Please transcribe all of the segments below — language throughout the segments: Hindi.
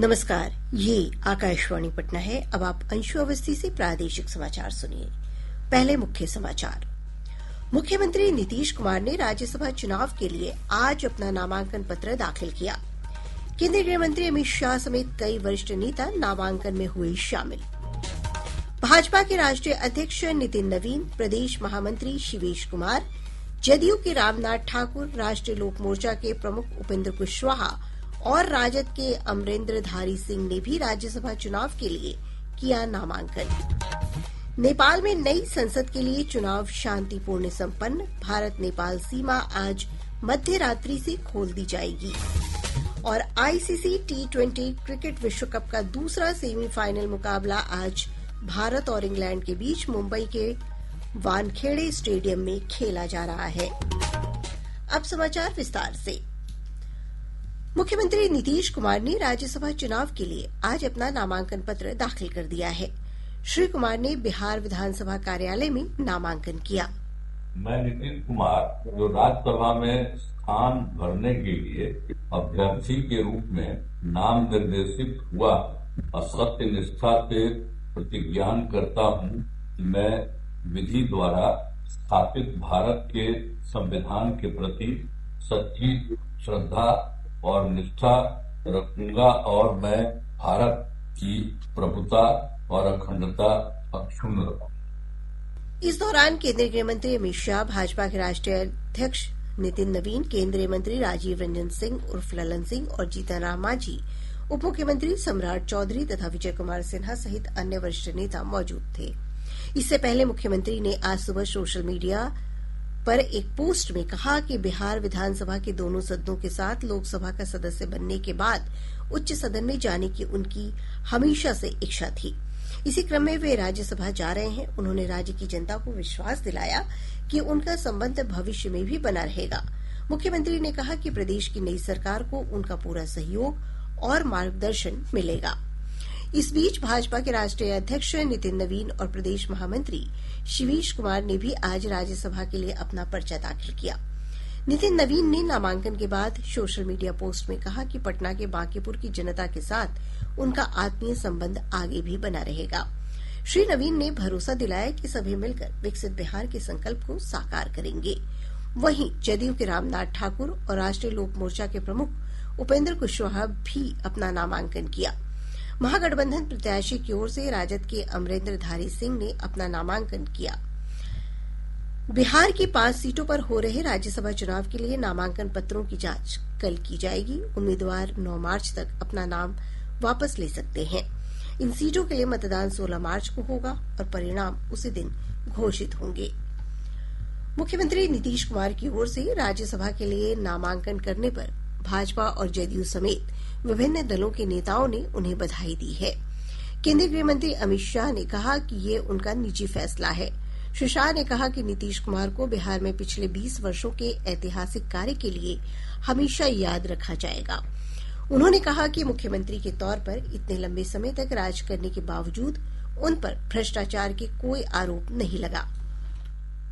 नमस्कार, ये आकाशवाणी पटना है। अब आप अंशु अवस्थी से प्रादेशिक समाचार सुनिए। पहले मुख्य समाचार। मुख्यमंत्री नीतीश कुमार ने राज्यसभा चुनाव के लिए आज अपना नामांकन पत्र दाखिल किया। केंद्रीय गृह मंत्री अमित शाह समेत कई वरिष्ठ नेता नामांकन में हुए शामिल। भाजपा के राष्ट्रीय अध्यक्ष नितिन नवीन, प्रदेश महामंत्री शिवेश कुमार, जदयू के रामनाथ ठाकुर, राष्ट्रीय लोक मोर्चा के प्रमुख उपेंद्र कुशवाहा और राजद के अमरेंद्रधारी सिंह ने भी राज्यसभा चुनाव के लिए किया नामांकन। नेपाल में नई संसद के लिए चुनाव शांतिपूर्ण संपन्न। भारत नेपाल सीमा आज मध्य रात्रि से खोल दी जाएगी। और आईसीसी T20 क्रिकेट विश्व कप का दूसरा सेमीफाइनल मुकाबला आज भारत और इंग्लैंड के बीच मुंबई के वानखेड़े स्टेडियम में खेला जा रहा है। अब समाचार विस्तार से। मुख्यमंत्री नीतीश कुमार ने राज्यसभा चुनाव के लिए आज अपना नामांकन पत्र दाखिल कर दिया है। श्री कुमार ने बिहार विधानसभा कार्यालय में नामांकन किया। मैं नितिन कुमार, जो राज्यसभा में स्थान भरने के लिए अभ्यर्थी के रूप में नाम निर्देशित हुआ, असत्य निष्ठा से प्रतिज्ञान करता हूँ कि मैं विधि द्वारा स्थापित भारत के संविधान के प्रति सच्ची श्रद्धा और निष्ठा रखूंगा और मैं भारत की प्रभुता और अखंडता अक्षुण्ण रखूंगा। इस दौरान केंद्रीय गृह मंत्री अमित शाह, भाजपा के राष्ट्रीय अध्यक्ष नितिन नवीन, केंद्रीय मंत्री राजीव रंजन सिंह उर्फ ललन सिंह और जीतन राम मांझी, उप मुख्यमंत्री सम्राट चौधरी तथा विजय कुमार सिन्हा सहित अन्य वरिष्ठ नेता मौजूद थे। इससे पहले मुख्यमंत्री ने आज सुबह सोशल मीडिया पर एक पोस्ट में कहा कि बिहार विधानसभा के दोनों सदनों के साथ लोकसभा का सदस्य बनने के बाद उच्च सदन में जाने की उनकी हमेशा से इच्छा थी। इसी क्रम में वे राज्यसभा जा रहे हैं। उन्होंने राज्य की जनता को विश्वास दिलाया कि उनका संबंध भविष्य में भी बना रहेगा। मुख्यमंत्री ने कहा कि प्रदेश की नई सरकार को उनका पूरा सहयोग और मार्गदर्शन मिलेगा। इस बीच भाजपा के राष्ट्रीय अध्यक्ष नितिन नवीन और प्रदेश महामंत्री शिवेश कुमार ने भी आज राज्यसभा के लिए अपना पर्चा दाखिल किया। नितिन नवीन ने नामांकन के बाद सोशल मीडिया पोस्ट में कहा कि पटना के बांकीपुर की जनता के साथ उनका आत्मीय संबंध आगे भी बना रहेगा। श्री नवीन ने भरोसा दिलाया कि सभी मिलकर विकसित बिहार के संकल्प को साकार करेंगे। वहीं जदयू के रामनाथ ठाकुर और राष्ट्रीय लोक मोर्चा के प्रमुख उपेंद्र कुशवाहा भी अपना नामांकन किया। महागठबंधन प्रत्याशी की ओर से राजद के अमरेंद्रधारी सिंह ने अपना नामांकन किया। बिहार की 5 सीटों पर हो रहे राज्यसभा चुनाव के लिए नामांकन पत्रों की जांच कल की जाएगी। उम्मीदवार 9 मार्च तक अपना नाम वापस ले सकते हैं। इन सीटों के लिए मतदान 16 मार्च को होगा और परिणाम उसी दिन घोषित होंगे। मुख्यमंत्री नीतीश कुमार की ओर से राज्यसभा के लिए नामांकन करने पर भाजपा और जदयू समेत विभिन्न दलों के नेताओं ने उन्हें बधाई दी है। केंद्रीय गृह मंत्री अमित शाह ने कहा कि ये उनका निजी फैसला है। श्री शाह ने कहा कि नीतीश कुमार को बिहार में पिछले 20 वर्षों के ऐतिहासिक कार्य के लिए हमेशा याद रखा जाएगा। उन्होंने कहा कि मुख्यमंत्री के तौर पर इतने लंबे समय तक राज करने के बावजूद उन पर भ्रष्टाचार के कोई आरोप नहीं लगा।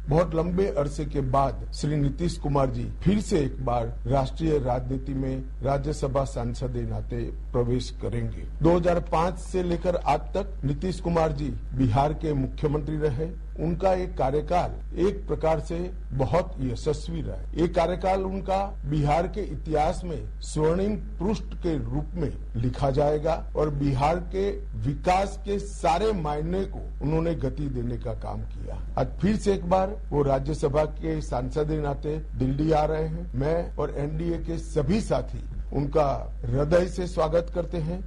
बहुत लंबे अरसे के बाद श्री नीतीश कुमार जी फिर से एक बार राष्ट्रीय राजनीति में राज्यसभा सांसद के नाते प्रवेश करेंगे। 2005 से लेकर आज तक नीतीश कुमार जी बिहार के मुख्यमंत्री रहे। उनका एक कार्यकाल एक प्रकार से बहुत यशस्वी रहा। ये कार्यकाल उनका बिहार के इतिहास में स्वर्णिम पृष्ठ के रूप में लिखा जाएगा और बिहार के विकास के सारे मायने को उन्होंने गति देने का काम किया। आज फिर से एक बार वो राज्यसभा के सांसद के नाते दिल्ली आ रहे हैं। मैं और एनडीए के सभी साथी उनका हृदय से स्वागत करते हैं।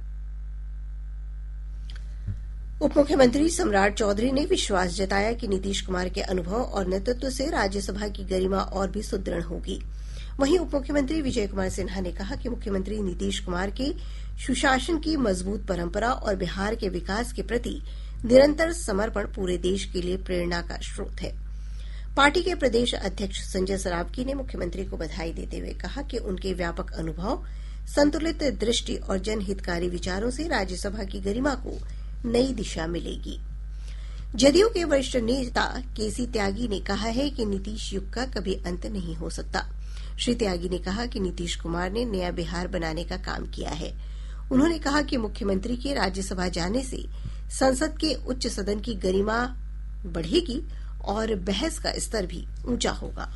उप मुख्यमंत्री सम्राट चौधरी ने विश्वास जताया कि नीतीश कुमार के अनुभव और नेतृत्व से राज्यसभा की गरिमा और भी सुदृढ़ होगी। वहीं उप मुख्यमंत्री विजय कुमार सिन्हा ने कहा कि मुख्यमंत्री नीतीश कुमार के सुशासन की मजबूत परंपरा और बिहार के विकास के प्रति निरंतर समर्पण पूरे देश के लिए प्रेरणा का स्रोत है। पार्टी के प्रदेश अध्यक्ष संजय सरावगी ने मुख्यमंत्री को बधाई देते हुए कहा कि उनके व्यापक अनुभव, संतुलित दृष्टि और जनहितकारी विचारों से राज्यसभा की गरिमा को नई दिशा मिलेगी। जदयू के वरिष्ठ नेता केसी त्यागी ने कहा है कि नीतीश युग का कभी अंत नहीं हो सकता। श्री त्यागी ने कहा कि नीतीश कुमार ने नया बिहार बनाने का काम किया है। उन्होंने कहा कि मुख्यमंत्री के राज्यसभा जाने से संसद के उच्च सदन की गरिमा बढ़ेगी और बहस का स्तर भी ऊंचा होगा।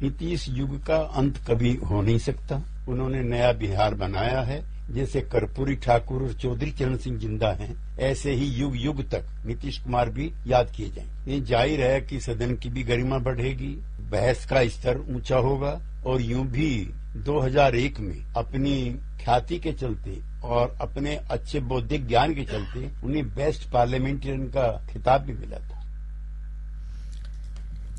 नीतीश युग का अंत कभी हो नहीं सकता। उन्होंने नया बिहार बनाया है। जैसे कर्पूरी ठाकुर और चौधरी चरण सिंह जिंदा हैं, ऐसे ही युग युग तक नीतीश कुमार भी याद किए जाएंगे। ये जाहिर है कि सदन की भी गरिमा बढ़ेगी, बहस का स्तर ऊंचा होगा और यूं भी 2001 में अपनी ख्याति के चलते और अपने अच्छे बौद्धिक ज्ञान के चलते उन्हें बेस्ट पार्लियामेंटेरियन का खिताब भी मिला था।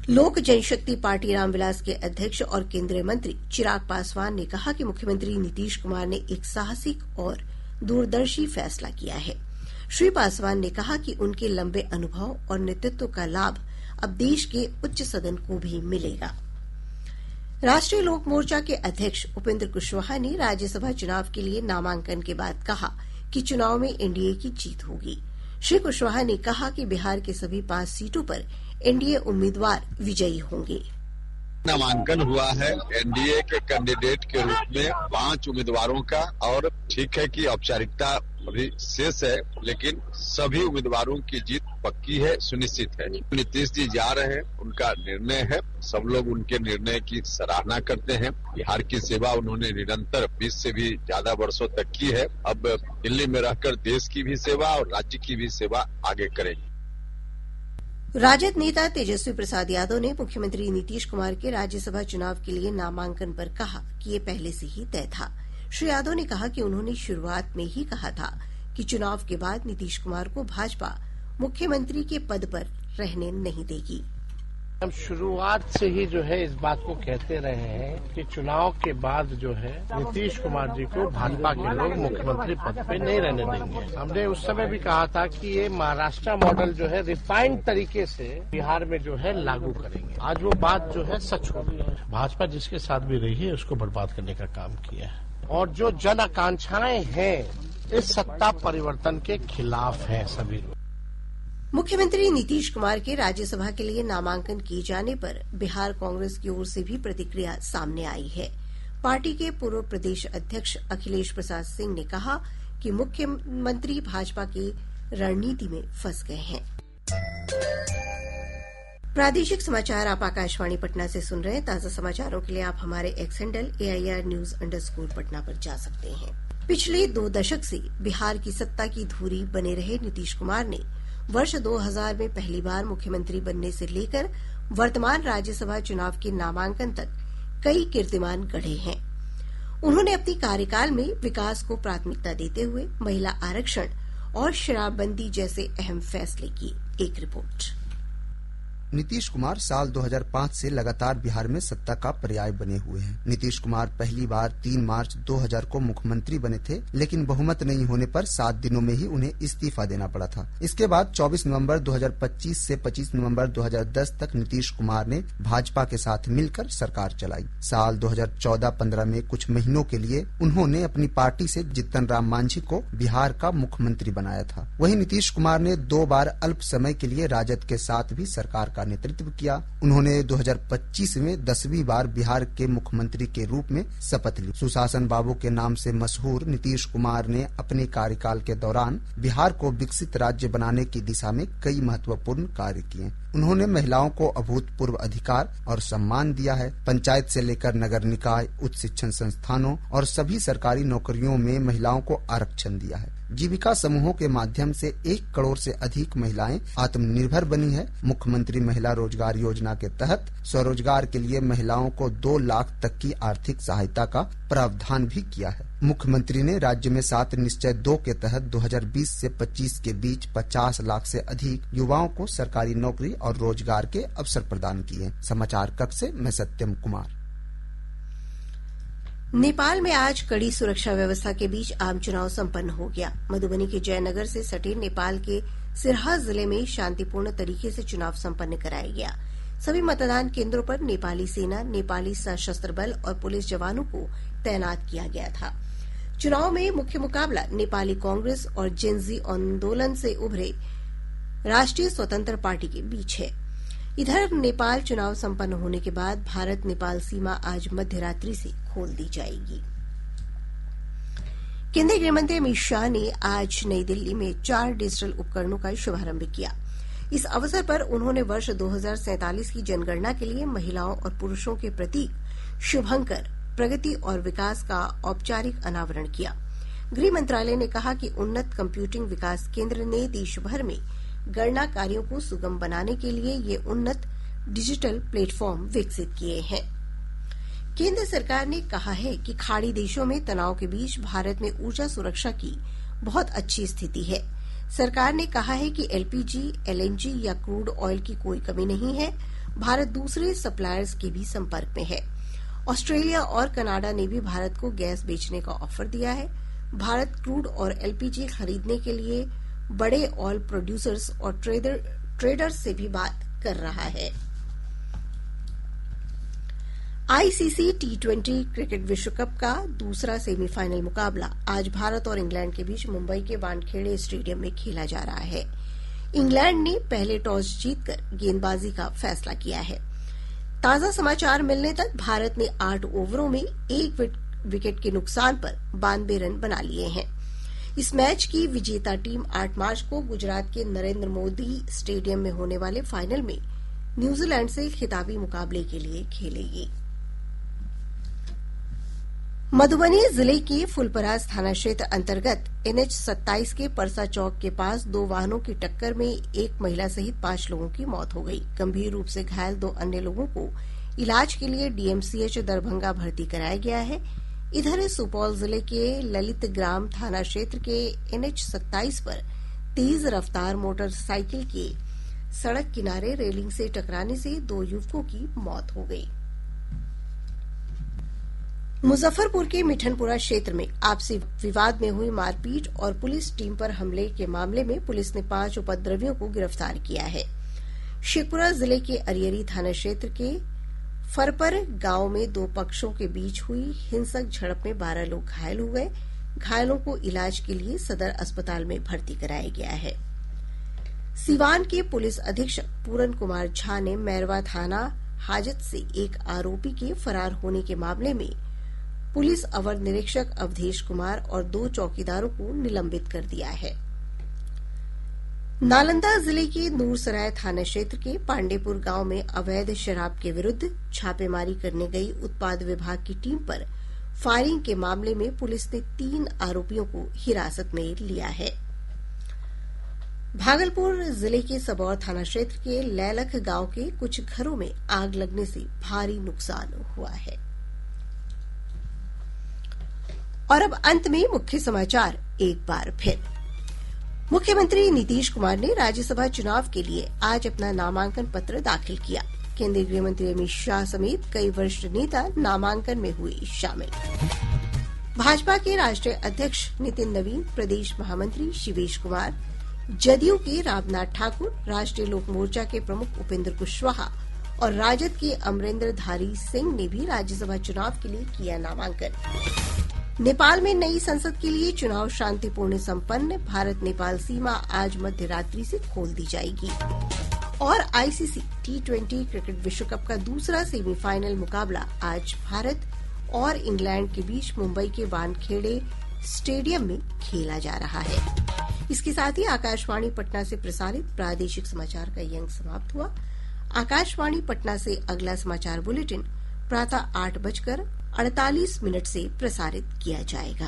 लोक जनशक्ति पार्टी रामविलास के अध्यक्ष और केंद्रीय मंत्री चिराग पासवान ने कहा कि मुख्यमंत्री नीतीश कुमार ने एक साहसिक और दूरदर्शी फैसला किया है। श्री पासवान ने कहा कि उनके लंबे अनुभव और नेतृत्व का लाभ अब देश के उच्च सदन को भी मिलेगा। राष्ट्रीय लोक मोर्चा के अध्यक्ष उपेंद्र कुशवाहा ने राज्यसभा चुनाव के लिए नामांकन के बाद कहा कि चुनाव में एनडीए की जीत होगी। श्री कुशवाहा ने कहा कि बिहार के सभी 5 सीटों पर एनडीए उम्मीदवार विजयी होंगे। नामांकन हुआ है एनडीए के कैंडिडेट के रूप में 5 उम्मीदवारों का, और ठीक है कि औपचारिकता अभी शेष है, लेकिन सभी उम्मीदवारों की जीत पक्की है, सुनिश्चित है। नीतीश जी जा रहे हैं, उनका निर्णय है, सब लोग उनके निर्णय की सराहना करते हैं। बिहार की सेवा उन्होंने निरंतर 20 से भी ज्यादा वर्षों तक की है। अब दिल्ली में रहकर देश की भी सेवा और राज्य की भी सेवा आगे करेंगे। राजद नेता तेजस्वी प्रसाद यादव ने मुख्यमंत्री नीतीश कुमार के राज्यसभा चुनाव के लिए नामांकन पर कहा कि ये पहले से ही तय था। श्री यादव ने कहा कि उन्होंने शुरुआत में ही कहा था कि चुनाव के बाद नीतीश कुमार को भाजपा मुख्यमंत्री के पद पर रहने नहीं देगी। हम शुरुआत से ही जो है इस बात को कहते रहे हैं कि चुनाव के बाद जो है नीतीश कुमार जी को भाजपा के लोग मुख्यमंत्री पद पे नहीं रहने देंगे। हमने उस समय भी कहा था कि ये महाराष्ट्र मॉडल जो है रिफाइंड तरीके से बिहार में जो है लागू करेंगे। आज वो बात जो है सच हो गई है। भाजपा जिसके साथ भी रही है उसको बर्बाद करने का काम किया है, और जो जन आकांक्षाएं हैं इस सत्ता परिवर्तन के खिलाफ है सभी लोग। मुख्यमंत्री नीतीश कुमार के राज्यसभा के लिए नामांकन किए जाने पर बिहार कांग्रेस की ओर से भी प्रतिक्रिया सामने आई है। पार्टी के पूर्व प्रदेश अध्यक्ष अखिलेश प्रसाद सिंह ने कहा कि मुख्यमंत्री भाजपा की रणनीति में फंस गए हैं। प्रादेशिक समाचार आप आकाशवाणी पटना से सुन रहे हैं। ताजा समाचारों के लिए आप हमारे एक्स हैंडल AIR_News_पटना पर जा सकते हैं। पिछले 2 दशक से बिहार की सत्ता की धुरी बने रहे नीतीश कुमार ने वर्ष 2000 में पहली बार मुख्यमंत्री बनने से लेकर वर्तमान राज्यसभा चुनाव के नामांकन तक कई कीर्तिमान गढ़े हैं। उन्होंने अपनी कार्यकाल में विकास को प्राथमिकता देते हुए महिला आरक्षण और शराबबंदी जैसे अहम फैसले किए। एक रिपोर्ट। नीतीश कुमार साल 2005 से लगातार बिहार में सत्ता का पर्याय बने हुए हैं। नीतीश कुमार पहली बार 3 मार्च 2000 को मुख्यमंत्री बने थे, लेकिन बहुमत नहीं होने पर 7 दिनों में ही उन्हें इस्तीफा देना पड़ा था। इसके बाद 24 नवंबर 2025 से 25 नवंबर 2010 तक नीतीश कुमार ने भाजपा के साथ मिलकर सरकार चलाई। साल 2014-15 में कुछ महीनों के लिए उन्होंने अपनी पार्टी से जीतन राम मांझी को बिहार का मुख्यमंत्री बनाया था। वहीं नीतीश कुमार ने 2 बार अल्प समय के लिए राजद के साथ भी सरकार का नेतृत्व किया। उन्होंने 2025 में 10वीं बार बिहार के मुख्यमंत्री के रूप में शपथ ली। सुशासन बाबू के नाम से मशहूर नीतीश कुमार ने अपने कार्यकाल के दौरान बिहार को विकसित राज्य बनाने की दिशा में कई महत्वपूर्ण कार्य किए। उन्होंने महिलाओं को अभूतपूर्व अधिकार और सम्मान दिया है। पंचायत से लेकर नगर निकाय, उच्च शिक्षण संस्थानों और सभी सरकारी नौकरियों में महिलाओं को आरक्षण दिया है। जीविका समूहों के माध्यम से 1 करोड़ से अधिक महिलाएं आत्मनिर्भर बनी है। मुख्यमंत्री महिला रोजगार योजना के तहत स्वरोजगार के लिए महिलाओं को 2 लाख तक की आर्थिक सहायता का प्रावधान भी किया है। मुख्यमंत्री ने राज्य में 7 निश्चय 2 के तहत 2020 से 25 के बीच 50 लाख से अधिक युवाओं को सरकारी नौकरी और रोजगार के अवसर प्रदान किए। समाचार कक्ष से मैं सत्यम कुमार। नेपाल में आज कड़ी सुरक्षा व्यवस्था के बीच आम चुनाव संपन्न हो गया। मधुबनी के जयनगर से सटे नेपाल के सिरहा जिले में शांतिपूर्ण तरीके से चुनाव संपन्न कराया गया। सभी मतदान केंद्रों पर नेपाली सेना, नेपाली सशस्त्र बल और पुलिस जवानों को तैनात किया गया था। चुनाव में मुख्य मुकाबला नेपाली कांग्रेस और जेनजी आंदोलन से उभरे राष्ट्रीय स्वतंत्र पार्टी के बीच है। इधर नेपाल चुनाव संपन्न होने के बाद भारत नेपाल सीमा आज मध्य रात्रि से खोल दी जाएगी। केंद्रीय गृह मंत्री अमित शाह ने आज नई दिल्ली में 4 डिजिटल उपकरणों का शुभारंभ किया। इस अवसर पर उन्होंने वर्ष 2047 की जनगणना के लिए महिलाओं और पुरुषों के प्रतीक शुभंकर, प्रगति और विकास का औपचारिक अनावरण किया। गृह मंत्रालय ने कहा कि उन्नत कंप्यूटिंग विकास केंद्र ने देश भर में गणना कार्यों को सुगम बनाने के लिए ये उन्नत डिजिटल प्लेटफॉर्म विकसित किए हैं। केंद्र सरकार ने कहा है कि खाड़ी देशों में तनाव के बीच भारत में ऊर्जा सुरक्षा की बहुत अच्छी स्थिति है। सरकार ने कहा है कि एलपीजी, एलएनजी या क्रूड ऑयल की कोई कमी नहीं है। भारत दूसरे सप्लायर्स के भी संपर्क में है। ऑस्ट्रेलिया और कनाडा ने भी भारत को गैस बेचने का ऑफर दिया है। भारत क्रूड और एलपीजी खरीदने के लिए बड़े ऑयल प्रोड्यूसर्स और ट्रेडर्स से भी बात कर रहा है। आईसीसी T20 क्रिकेट विश्व कप का दूसरा सेमीफाइनल मुकाबला आज भारत और इंग्लैंड के बीच मुंबई के वानखेड़े स्टेडियम में खेला जा रहा है। इंग्लैंड ने पहले टॉस जीतकर गेंदबाजी का फैसला किया है। ताजा समाचार मिलने तक भारत ने 8 ओवरों में 1 विकेट के नुकसान पर 92 रन बना लिए हैं। इस मैच की विजेता टीम 8 मार्च को गुजरात के नरेंद्र मोदी स्टेडियम में होने वाले फाइनल में न्यूजीलैंड से खिताबी मुकाबले के लिए खेलेगी। मधुबनी जिले के फुलपरास थाना क्षेत्र अंतर्गत NH 27 के परसा चौक के पास 2 वाहनों की टक्कर में एक महिला सहित 5 लोगों की मौत हो गई। गंभीर रूप से घायल 2 अन्य लोगों को इलाज के लिए DMCH दरभंगा भर्ती कराया गया है। इधर सुपौल जिले के ललित ग्राम थाना क्षेत्र के NH 27 पर तेज रफ्तार मोटरसाइकिल के सड़क किनारे रेलिंग से टकराने से 2 युवकों की मौत हो गई। मुजफ्फरपुर के मिठनपुरा क्षेत्र में आपसी विवाद में हुई मारपीट और पुलिस टीम पर हमले के मामले में पुलिस ने 5 उपद्रवियों को गिरफ्तार किया है। शेखपुरा जिले के अरियरी थाना क्षेत्र के फरपर गांव में 2 पक्षों के बीच हुई हिंसक झड़प में 12 लोग घायल हो गए। घायलों को इलाज के लिए सदर अस्पताल में भर्ती कराया गया है। सीवान के पुलिस अधीक्षक पूरन कुमार झा ने मैरवा थाना हाजत से एक आरोपी के फरार होने के मामले में पुलिस अवर निरीक्षक अवधेश कुमार और 2 चौकीदारों को निलंबित कर दिया है। नालंदा जिले के नूरसराय थाना क्षेत्र के पांडेपुर गांव में अवैध शराब के विरुद्ध छापेमारी करने गई उत्पाद विभाग की टीम पर फायरिंग के मामले में पुलिस ने 3 आरोपियों को हिरासत में लिया है। भागलपुर जिले के सबौर थाना क्षेत्र के लैलख गांव के कुछ घरों में आग लगने से भारी नुकसान हुआ है। और अब अंत में मुख्य समाचार एक बार फिर। मुख्यमंत्री नीतीश कुमार ने राज्यसभा चुनाव के लिए आज अपना नामांकन पत्र दाखिल किया। केंद्रीय गृह मंत्री अमित शाह समेत कई वरिष्ठ नेता नामांकन में हुए शामिल। भाजपा के राष्ट्रीय अध्यक्ष नितिन नवीन, प्रदेश महामंत्री शिवेश कुमार, जदयू के रामनाथ ठाकुर, राष्ट्रीय लोक मोर्चा के प्रमुख उपेंद्र कुशवाहा और राजद के अमरेंद्र धारी सिंह ने भी राज्यसभा चुनाव के लिए किया नामांकन। नेपाल में नई संसद के लिए चुनाव शांतिपूर्ण संपन्न। भारत नेपाल सीमा आज मध्य रात्रि से खोल दी जाएगी। और आईसीसी T20 क्रिकेट विश्व कप का दूसरा सेमीफाइनल मुकाबला आज भारत और इंग्लैंड के बीच मुंबई के वानखेड़े स्टेडियम में खेला जा रहा है। इसके साथ ही आकाशवाणी पटना से प्रसारित प्रादेशिक समाचार का ये अंक समाप्त हुआ। आकाशवाणी पटना से अगला समाचार बुलेटिन प्रातः 8:48 से प्रसारित किया जाएगा।